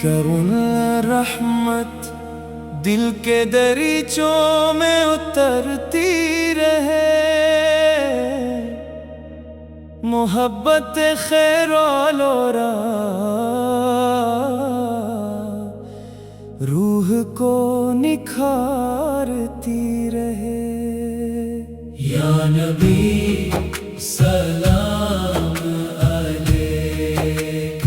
کرن رحمت دل کے دریچوں میں اترتی رہے، محبت خیر و روح کو نکھارتی رہے۔ یا نبی سلام علیک،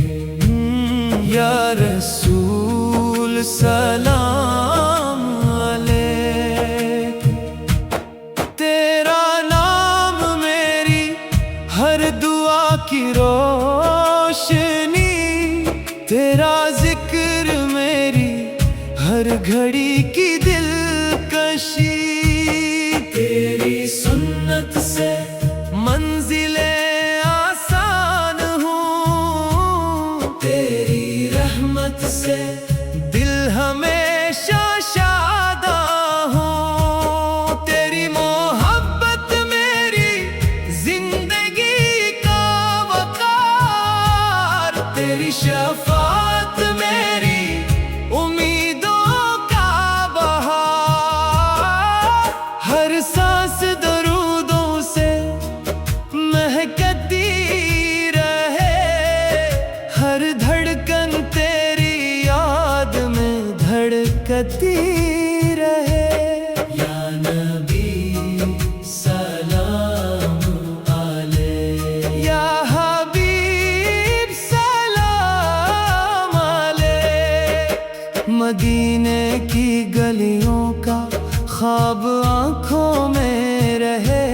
یا رسول سلام علیک، تیرا نام میری ہر دعا کی روشنی، تیرا ذکر میری ہر گھڑی کی دلکشی، تیری سنت سے منزلیں آسان ہوں، تیری رحمت سے دل ہمیشہ شاداں ہوں، تیری محبت میری زندگی کا وقار، تیری شفاعت میری امیدوں کا بہار، ہر سانس درودوں سے مہکتی رہے، ہر دھڑکن تیری یاد میں دھڑکتی رہے۔ یا نبی سلام علیک، یا حبیب سلام علیک، مدینے کی گلیوں کا خواب آنکھوں میں رہے،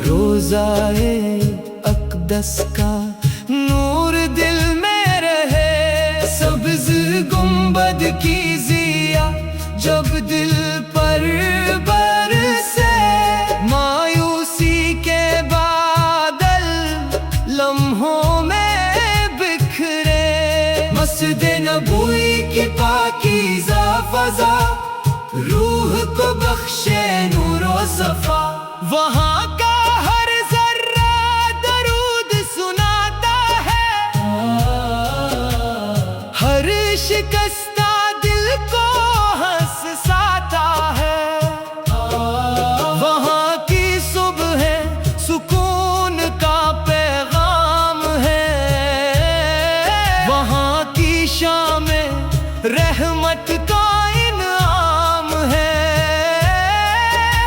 روضائے اقدس کا نور دل میں رہے، سبز گنبد کی ضیا جب دل پر برسے، مایوسی کے بادل لمحوں میں بکھرے، مسجد نبوی کی پاکیزہ فضا روح کو بخشے نور و صفا، وہاں کا ہر ذرہ درود سناتا ہے، ہر شکستہ دل کو ہنساتا ہے، وہاں کی صبح سکون کا پیغام ہے، وہاں کی شام رحمت کا انعام ہے،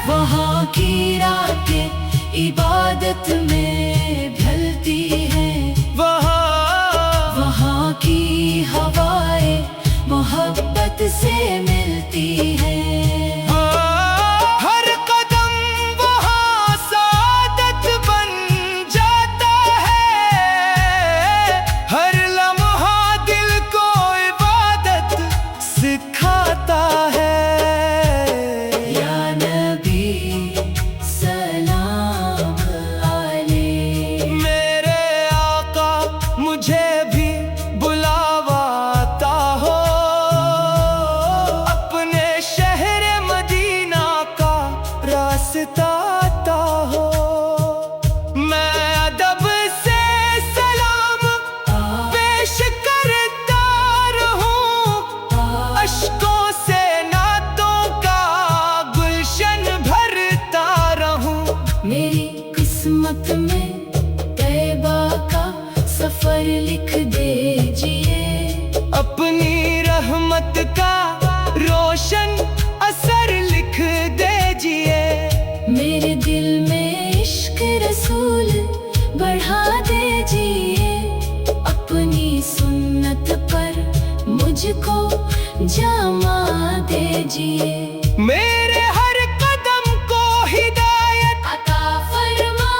وہاں کی راتیں عبادت میں ڈھلتی ہیں، وہاں کی ہوائیں محبت سے ملتی ہیں، ہر قدم وہاں سعادت بن جاتا ہے، ہر لمحہ دل کو عبادت سکھاتا ہے۔ یا نبی سلام علیک، میرے آقا مجھے بھی بلاواتا ہو، اپنے شہر مدینہ کا راستہ آتا ہو، میں ادب سے سلام پیش کرتا رہوں، اشکوں سے نعتوں کا گلشن بھرتا رہوں، میری قسمت میں طیبہ کا سفر لکھ دیجئے، اپنی رحمت کا روشن اثر لکھ دیجئے، میرے دل میں عشق رسول بڑھا دیجئے، اپنی سنت پر مجھ کو جما دیجئے، میرے ہر قدم کو ہدایت عطا فرما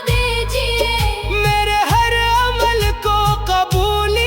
دیجئے، میرے ہر عمل کو قبول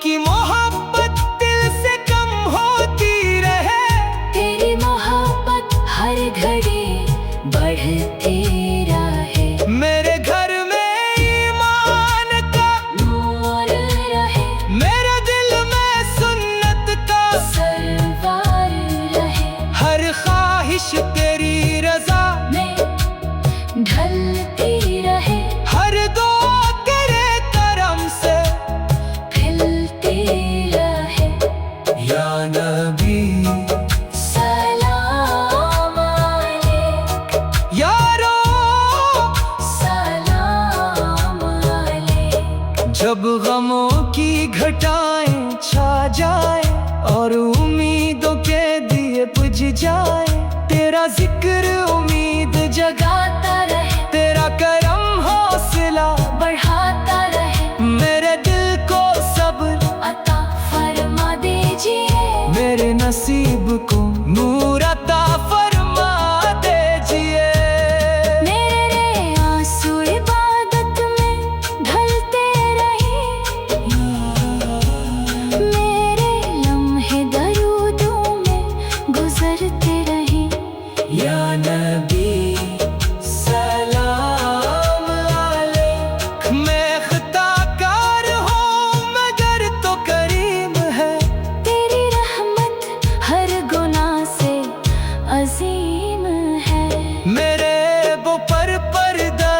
की मोहब्बत दिल से कम होती रहे। तेरी मोहब्बत हर घड़ी बढ़ती रहे। मेरे घर में ईमान का नूर रहे। मेरे दिल में सुन्नत का सरवार रहे। हर ख्वाहिश तेरी रजा में ढलती रहे। हर दुआ तेरे करम से खिलती रहे। या नबी सलाम अलैक। यारो सलाम अलैक। जब गमों की घटाएं छा जाए और उम्मीदों के दिए बुझ जाए, तेरा जिक्र उम्मीद जगाता रहे। तेरा करम हौसला बढ़ाता रहे। मेरे दिल को सब्र अता फरमा दीजिए। मेरे नसीब को नूर अता फरमा दीजिए। मेरे आंसू इबादत में ढलते रहे। मेरे लम्हे दरूदों में गुजरते रहे। या नबी सलाम अलैक। मैं खताकार हूँ मगर तो करीम है। तेरी रहमत हर गुनाह से अजीम है। मेरे वो पर पर्दा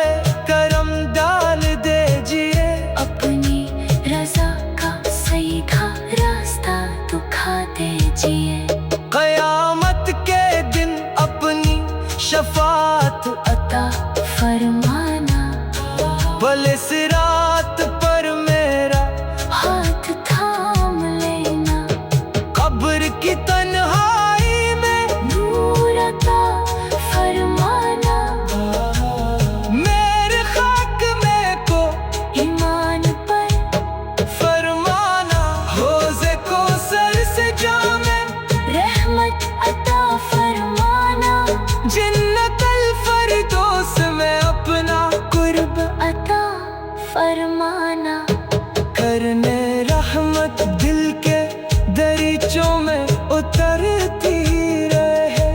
करम डाल दीजिए। अपनी रजा का सीधा रास्ता दिखा दीजिए। कयामत के दिन अपनी शफात अता फरमाना। भले सिरात पर मेरा हाथ थाम लेना। कब्र की तन्हाई में नूर अता फरमाना। मेरे खाक में को ईमान पर फरमाना। होज़े को सर से जामे रहमत अता फरमाना। जन्नतल फरदौस में अपना कुर्ब अता फरमाना। करने रहमत दिल के दरीचों में उतरती रहे।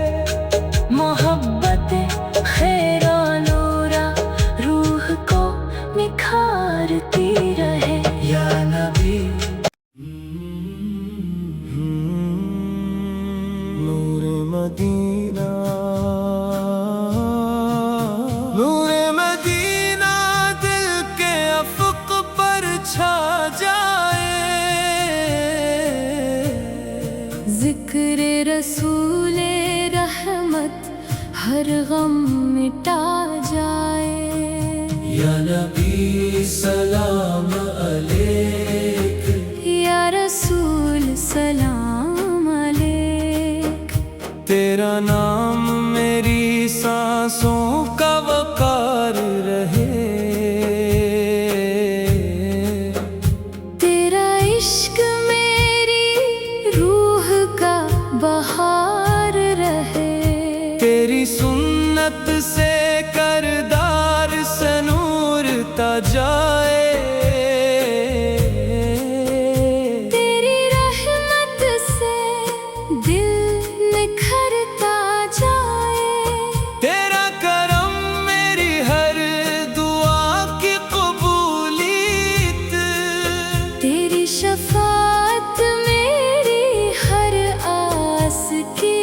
मोहब्बत खैरा नूरा रूह को निखारती रहे। या नबी नूर मदीना नूर मदीना दिल के अफक पर छा जाए। जिक्र रसूल रहमत हर गम मिटा जाए। या नबी सलाम अलैक। या रसूल सलाम अलैक। तेरा नाम मेरी सांसों का वकार रहे। तेरा इश्क मेरी रूह का बहार रहे। तेरी सुन्नत से करदार से नूरता जाए। तेरी रहमत से दिल निखरता जाए। तेरा करम मेरी हर दुआ की कबूलियत। तेरी शफात मेरी हर आस की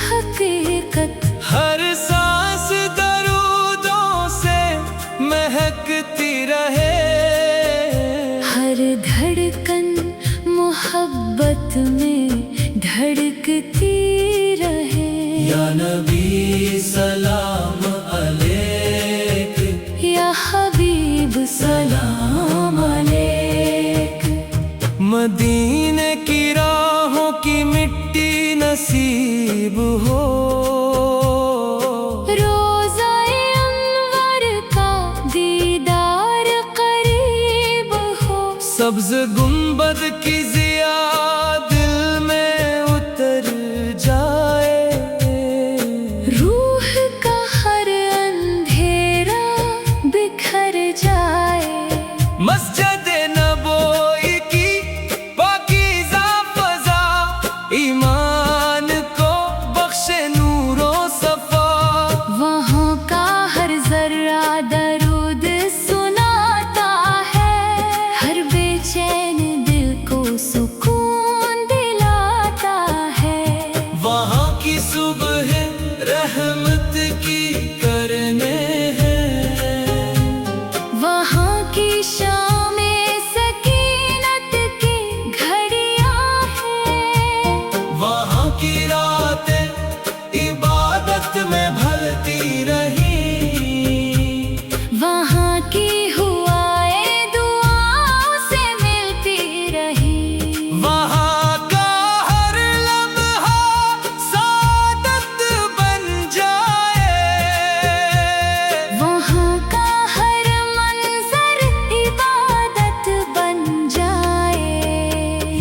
हकीकत। हर सांस दरूदों से महकती रहे। हर धड़कन मोहब्बत में धड़कती रहे। या नबी सलाम अलैक। या हबीब सलाम अलैक। मदीने की राहों की मिट्टी नसीब हो। रोज़ाए अनवर का दीदार करीब हो। सब्ज गुंबद की जिया दिल में उतर जाए। रूह का हर अंधेरा बिखर जाए। मस्जिद नबोई की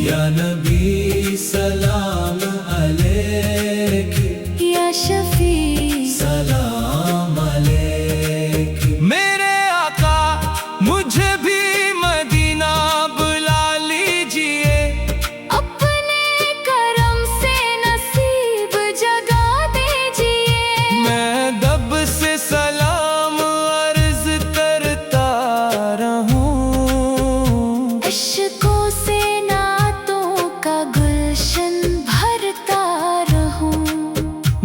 या नबी सलाम अलैक, या शफी सलाम अलैक। मेरे आका मुझे भी मदीना बुला लीजिए, अपने करम से नसीब जगा दीजिए। मैं दब से सलाम अर्ज करता रहूं, इश्कों से नातों का गुलशन भरता रहूं।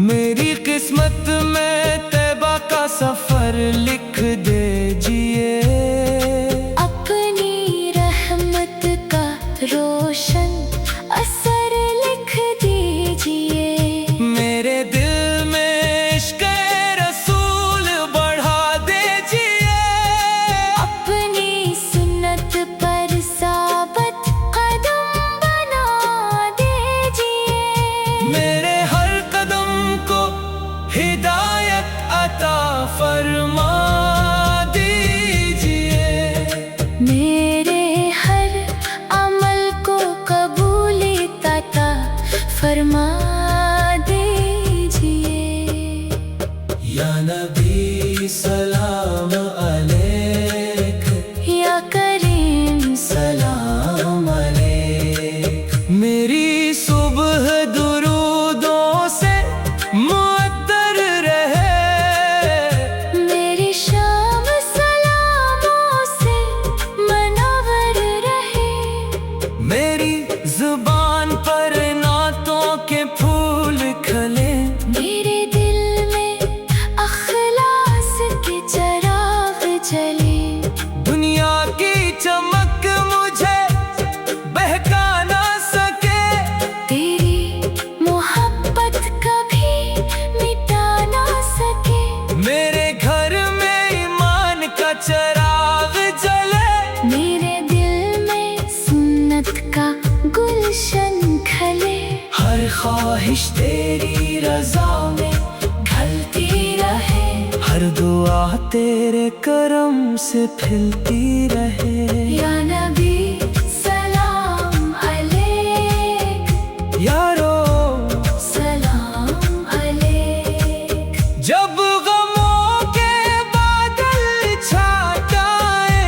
मेरी किस्मत में तैबा का सफर लिख दीजिए, अपनी रहमत का रोशन असर लिख दीजिए। मेरे दिल में इश्क़ रसूल बढ़ा दीजिए, अपनी सुन्नत पर साबत कदम बना दीजिए। मेरे हर कदम को हिदायत अता फरमा दीजिए, मेरे हर अमल को कबूलियत अता फरमा दीजिए। या नबी सलाम अलैक, या करीम सलाम अलैक। मेरी सुबह दुरूदों से मुअत्तर रहे, मेरी शाम सलामों से मनवर रहे। मेरी जुबान पर नातों के फूल खिले, मेरे दिल में अखलास के चराग जले। दुनिया की चमक मुझे बहका ना सके, तेरी मोहब्बत कभी मिटा ना सके। मेरे घर में ईमान का चराग जले, मेरे दिल में सुन्नत का गुलशन खले। हर ख्वाहिश तेरी रजा में ढलती रहे, हर दुआ तेरे करम से खिलती रहे। या नबी सलाम अलैक, यारो सलाम अलैक। जब गमों के बादल छाटाए,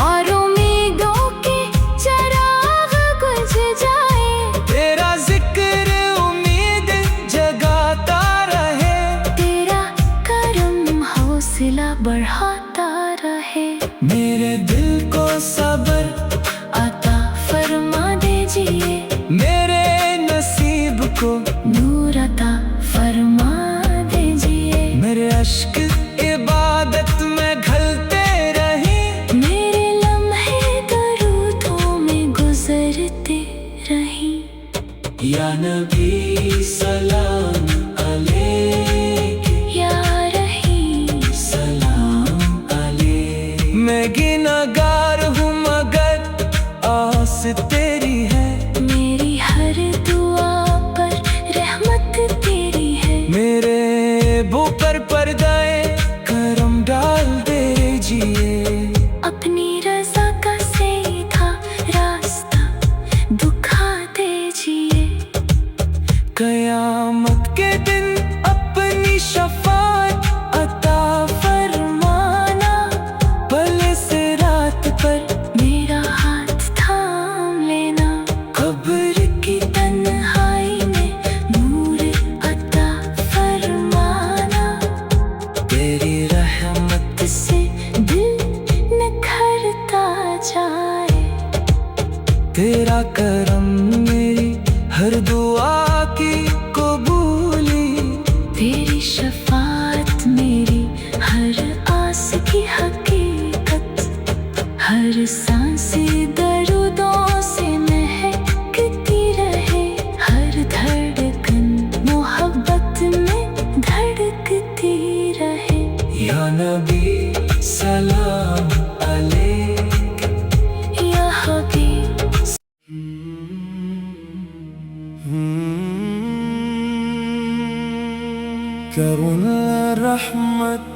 और उम्मीदों के चराग बुझ जाए। तेरा जिक्र उम्मीद जगाता रहे, तेरा करम हौसला बढ़ाता रहे। मेरे दिल को सब्र अता फरमा दीजिए, मेरे नसीब को नूर अता फरमा दीजिए। मेरे अश्क इबादत में घलते रही, मेरे लम्हे दरूदों में गुजरते रही। या नबी सलाम अलैक, या रहीम सलाम अलैक। मैं गिनहगार हूँ मगर आस तेरी है, मेरी हर दुआ पर रहमत तेरी है। मेरे बो पर पर्दाए करम डाल दीजिए, अपनी रजा का सीधा रास्ता दिखा दीजिए। कयामत के दिन अपनी शफाअत अता फरमाना, भले से रात पर मेरा हाथ थाम लेना। कब्र की तन्हाई में नूर अता फरमाना। तेरी रहमत से दिल निखरता जाए। तेरा करम मेरी हर दुआ की कबूली, तेरी शफाअत मेरी हर आस की हकीकत। हर सांस दर्दों से महकती रहे, हर धड़कन मोहब्बत में धड़कती रहे। या नबी सलाम अलैक, या हबीब करुण रहमत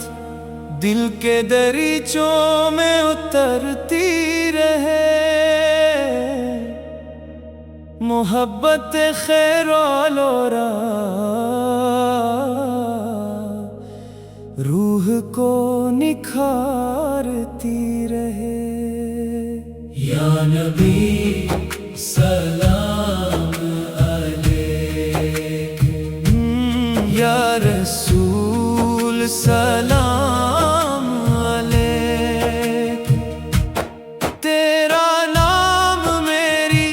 दिल के दरीचों में उतरती रहे, محبت خیر آلورا روح کو نکھارتی رہے. یا نبی سلام علیک، یا رسول سلام علیک. تیرا نام میری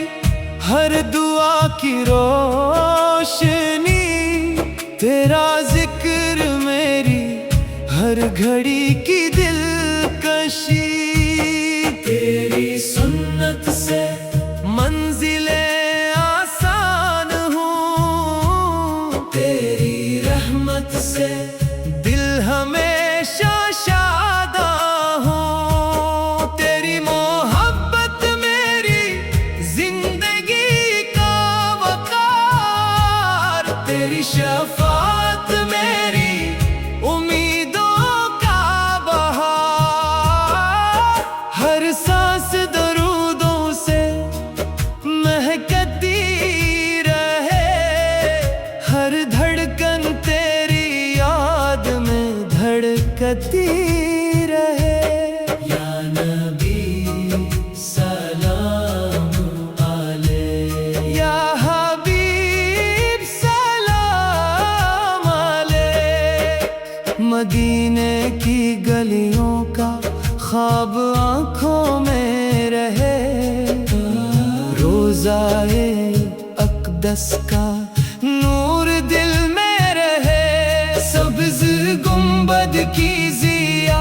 ہر دعا کی روشنی، تیرا ذکر میری ہر گھڑی کی دلکشی. تیری سنت سے منزلیں آسان ہوں، تیری رحمت سے دل ہمیشہ شادہ ہوں. تیری محبت میری زندگی کا وقار، تیری شفاعت میری امیدوں کا بہار. ہر سانس درودوں سے مہکتی رہے، ہر دھڑکن تیری یاد میں دھڑکتی رہے. یا نبی سلام علیک، یا حبیب سلام علیک. مدینے کی گلیوں کا خواب آنکھوں میں رہے، روضائے اقدس کا نور دل میں رہے. سبز گنبد کی ضیا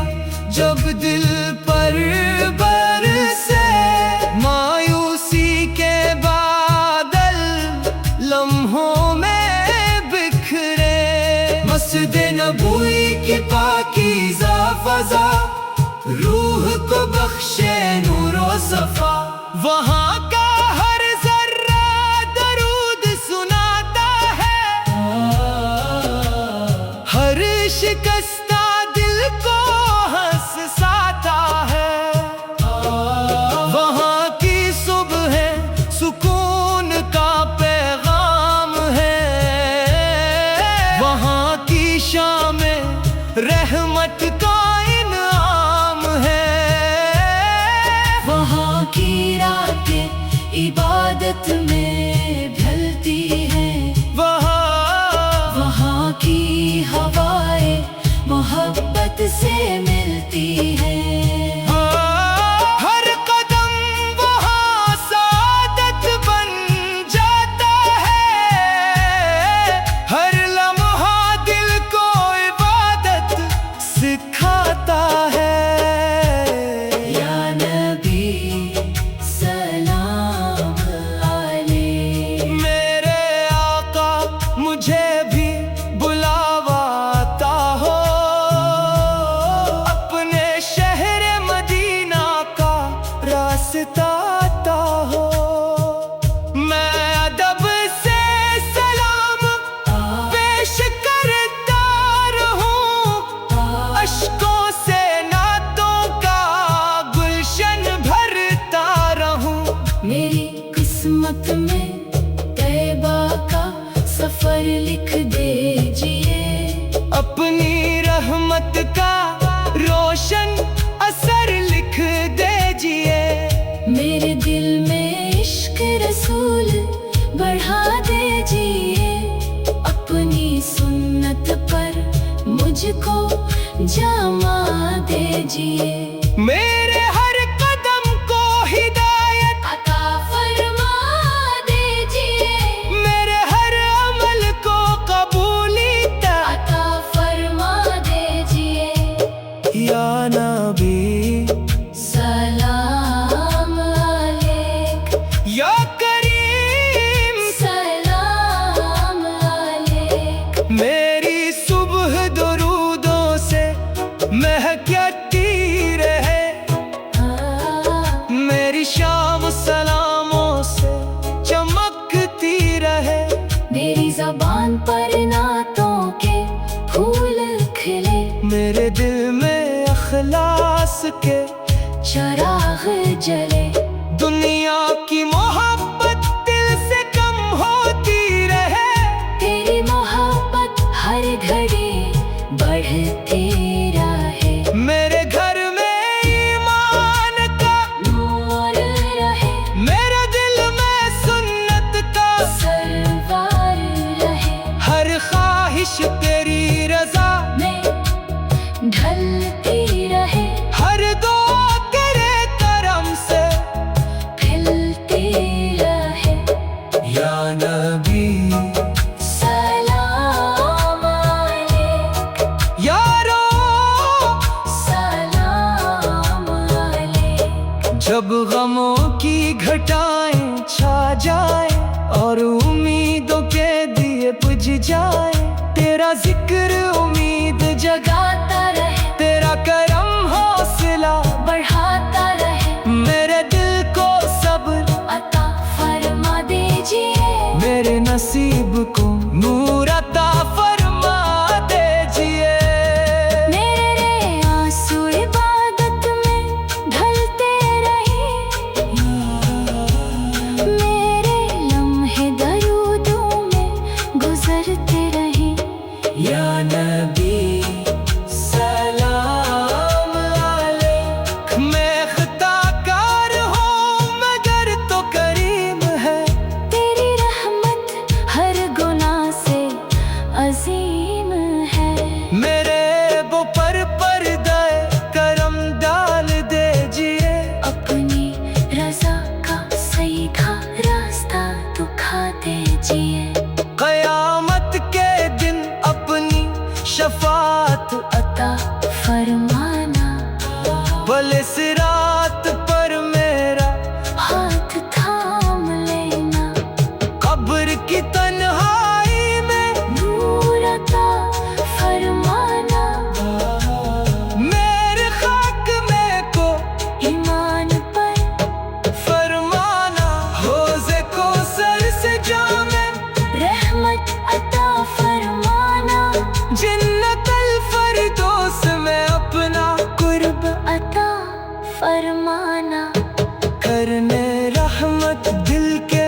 جب دل پر برسے، مایوسی کے بادل لمحوں میں بکھرے. مسجد نبوی کی پاکیزہ فضا روح کو بخشے نور و صفا. وہاں کا ہر ذرہ درود سناتا ہے، ہر شکستہ دل کو ہنساتا ہے. وہاں کی صبح سکون کا پیغام ہے، وہاں کی شام رحمت کا انعام ہے. وہاں کی راتیں عبادت میں ڈھلتی ہیں، وہاں کی ہوائیں محبت سے ملتی ہیں. ہر قدم وہاں سعادت بن جاتا ہے، ہر لمحہ دل کو عبادت سکھاتا ہے. یا نبی سلام علیک، میرے آقا مجھے بھی بلاواتا ہو، اپنے شہر مدینہ کا راستہ آتا ہو. میں ادب سے سلام پیش کرتا رہوں، اشکوں سے نعتوں کا گلشن بھرتا رہوں. میری قسمت میں طیبہ کا سفر لکھ دیجئے، اپنی رحمت کا روشن اثر لکھ دیجئے. میرے دل میں عشق رسول بڑھا دیجئے، اپنی سنت پر مجھ کو جما دیجئے. میرے ہر قدم کو ہدایت عطا فرما دیجئے، میرے ہر عمل کو قبولیت عطا فرما دیجئے. یا نبی سلام علیک، یا کریم سلام علیک. میری صبح درودوں سے مہکتی رہے، یا نبی سلام علیک یارو سلام علیک جب غموں کی گھٹائیں چھا جائے اور امیدوں کے دیے بجھ جائے تیرا ذکر امید جگاتا رہے تیرا کرم حوصلہ بڑھاتا رہے میرے دل کو صبر عطا فرما دیجیے میرے نصیب کو نور عطا فرما دیجیے میرے آنسو عبادت میں ڈھلتے رہے میرے لمحے درودوں میں گزرتے رہے یا نبی سلام علیک میں خطا کار ہوں مگر تو کریم ہے تیری رحمت ہر گناہ سے عظیم ہے میرے عیبوں پر پردہ کرم ڈال دیجیے اپنی رضا کا سیدھا راستہ دکھا دیجیے قیامت کے دن اپنی شفاعت عطا فرمانا بھلے صراط پر میرا ہاتھ تھام لینا قبر کی تنہائی میں نور عطا فرمانا میرے خاک میں کو ایمان پر فرمانا حوض کوثر سے جام رحمت عطا فرمانا جنت الفردوس میں اپنا قرب عطا فرمانا کرنے رحمت دل کے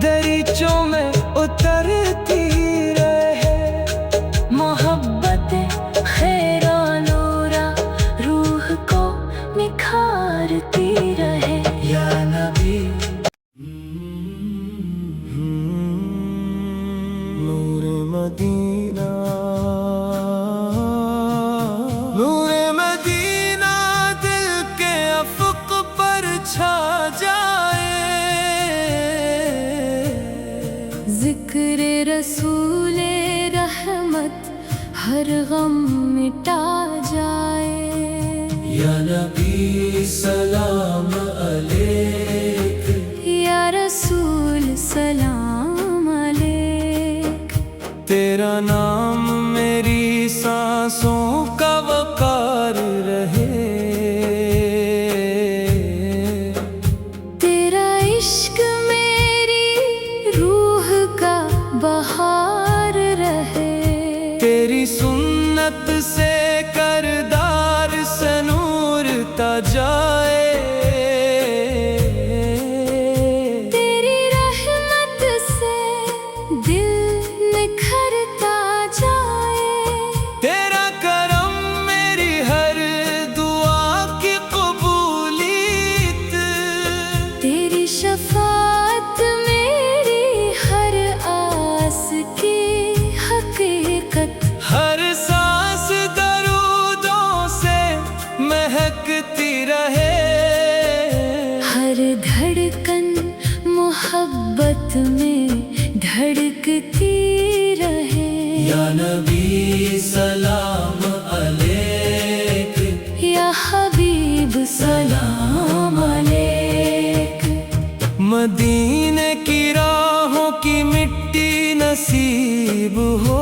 دریچوں میں اترتی رہے محبت خیر و نورا روح کو نکھارتی رہے یا نبی نور مدینہ نور مدینہ دل کے افق پر چھا جائے ذکر رسول رحمت ہر غم مٹا جائے یا نبی سلام علیک یا رسول سلام علیک تیرا نام میری سانسوں کا وقار رہے تیرا عشق میری روح کا بہار رہے تیری سنت سے کردار سے نور تا جائے تیری رحمت سے دل نکھرتا جائے تیرا کرم میری ہر دعا کی قبولیت تیری شفاعت میری ہر آس کی حقیقت ہر سانس درودوں سے مہکتی رہے ہر دھڑکن محبت میں دھڑکتی رہے یا نبی سلام علیک یا حبیب سلام علیک مدینے کی راہوں کی مٹی نصیب ہو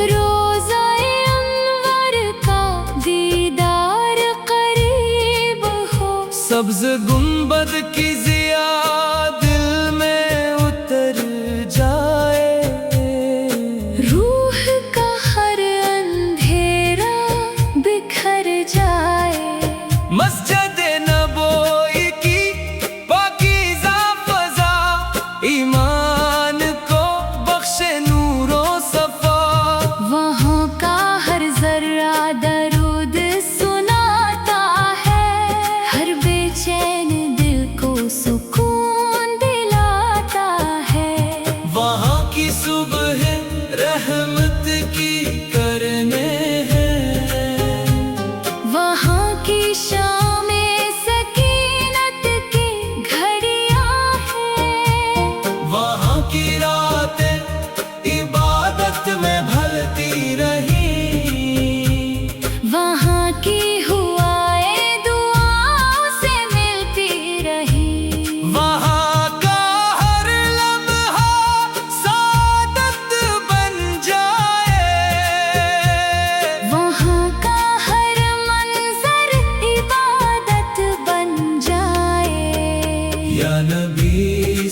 روضہ انور کا دیدار قریب ہو سبز گنبد کی ضیا دل میں اتر جائے روح کا ہر اندھیرا بکھر جائے مسجد نبوی کی پاکیزہ فضا ایمان کو بخشے نور و صفا وہاں کا ہر ذرہ درود سناتا ہے ہر بے چین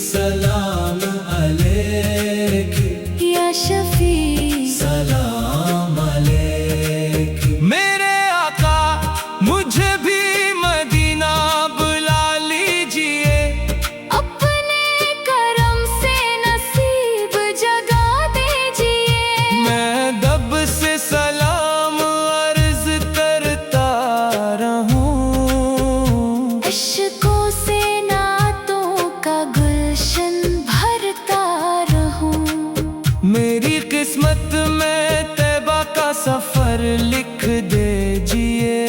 सलाम अलैक या शफी सलाम अलैक मेरे आका मुझे भी मदीना बुला लीजिए अपने करम से नसीब जगा दीजिए मैं दब से सलाम अर्ज करता रहूं अश्कों से नातों का गुलशन भरता रहूं मेरी किस्मत में तैबा का सफर लिख दीजिए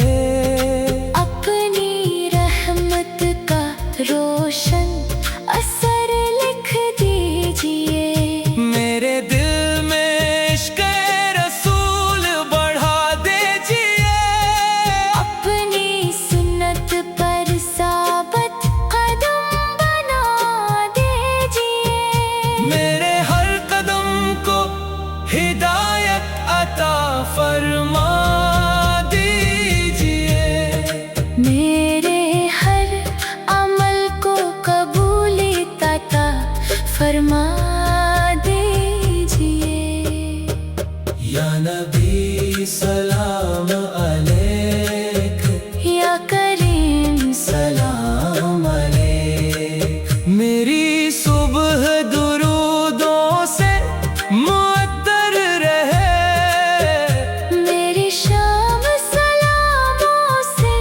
अपनी रहमत का रोशन असर लिख दीजिए मेरे दिल में इश्क़ रसूल बढ़ा दीजिए अपनी सुन्नत पर साबत कदम बना दीजिए मेरे हर कदम को हिदायत अता फरमा दीजिए मेरे हर अमल को कबूलियत अता फरमा दीजिए या नबी सलाम अलैक या करीम सलाम अलैक मेरी सुबह दुरूदों से मुअत्तर रहे मेरी शाम सलामों से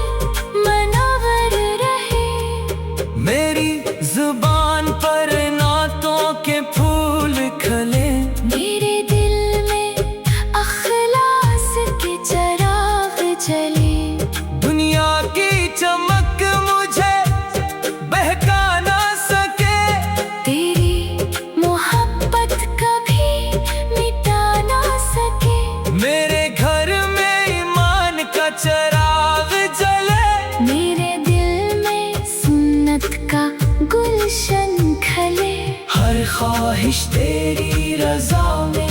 मनवर रहे मेरी जुबान पर नातों के फूल खले मेरे दिल में अखलास के चराग जले दुनिया की चमक मुझे बहका ना सके तेरी मोहब्बत कभी मिटा ना सके मेरे घर में ईमान का चराग जले मेरे दिल में सुन्नत का गुलशन खले हर ख्वाहिश तेरी रजा में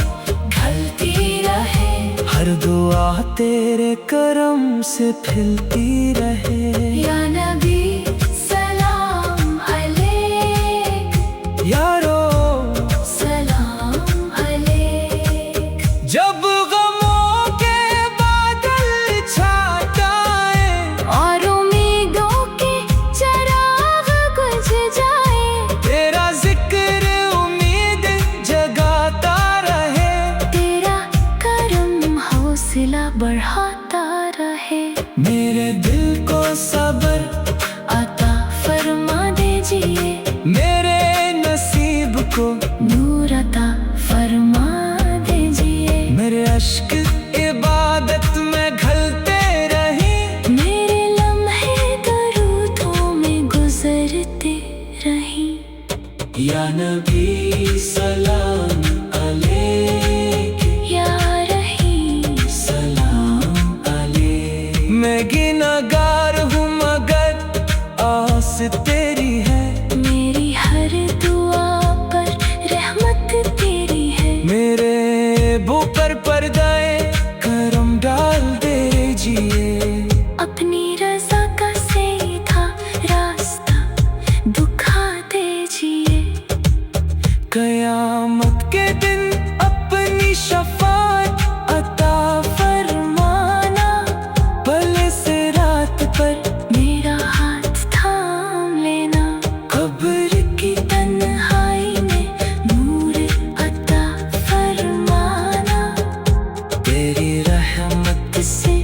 ढलती रहे हर दुआ तेरे करम से खिलती रहे या नबी सलाम अलैक यारो सलाम अलैक जब गमों के बादल छा जाए और उम्मीदों के चराग बुझ जाए तेरा जिक्र उम्मीद जगाता रहे तेरा करम हौसला बढ़ाता रहे मेरे दिल को सब्र अता फरमा दीजिए मेरे नसीब को नूर अता फरमा दीजिए मेरे अश्क इबादत में घलते रही मेरे लम्हे दरूदों में गुजरते रही या नबी सलाम अलैक या रहीम सलाम अलैक मैं गिनहगार हूँ मगर आस तेरी है मेरी हर दुआ पर रहमत तेरी है मेरे ऊपर पर्दाए करम डाल दीजिए अपनी रजा का सीधा रास्ता दिखा दीजिए कयामत के दिन अपनी शफाअत अता फरमाना भले से रात पर मेरा हाथ थाम लेना कब्र की तन्हाई में नूर अता फरमाना तेरी रहमत से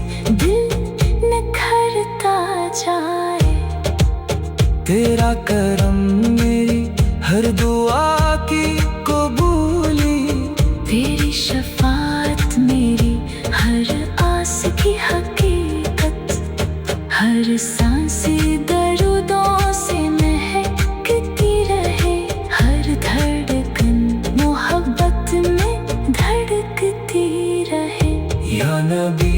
दिल निखरता जाए तेरा करम मेरी हर दुआ की कबूली तेरी शफाअत मेरी हर आस की हकीकत हर सांस दर्दों से महकती रहे हर धड़कन मोहब्बत में धड़कती रहे या नबी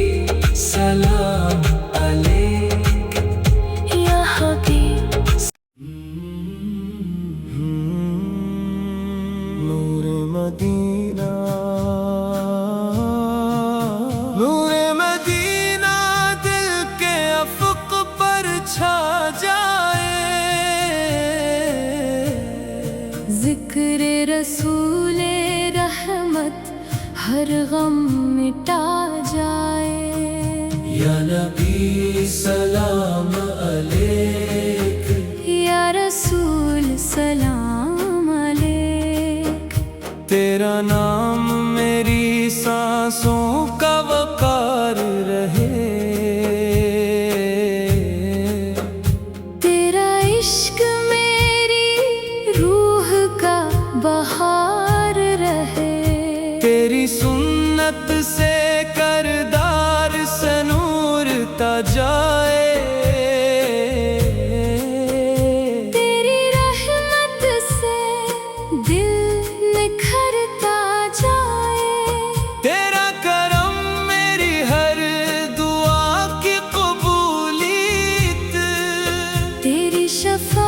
सलाम अलैक या हबीब नूर मदीना नूर मदीना दिल के अफक पर छा जाए ذکر رسول رحمت ہر غم مٹا جائے، یا نبی سلام علیک، یا رسول سلام علیک۔ تیرا نام میری سانسوں کا وقار رہے، تیرا عشق میری روح کا بہار رہے، تیری سنت سے کردار سے نور تا جائے، تیری رحمت سے دل نکھرتا جائے، تیرا کرم میری ہر دعا کی قبولیت، تیری شفاعت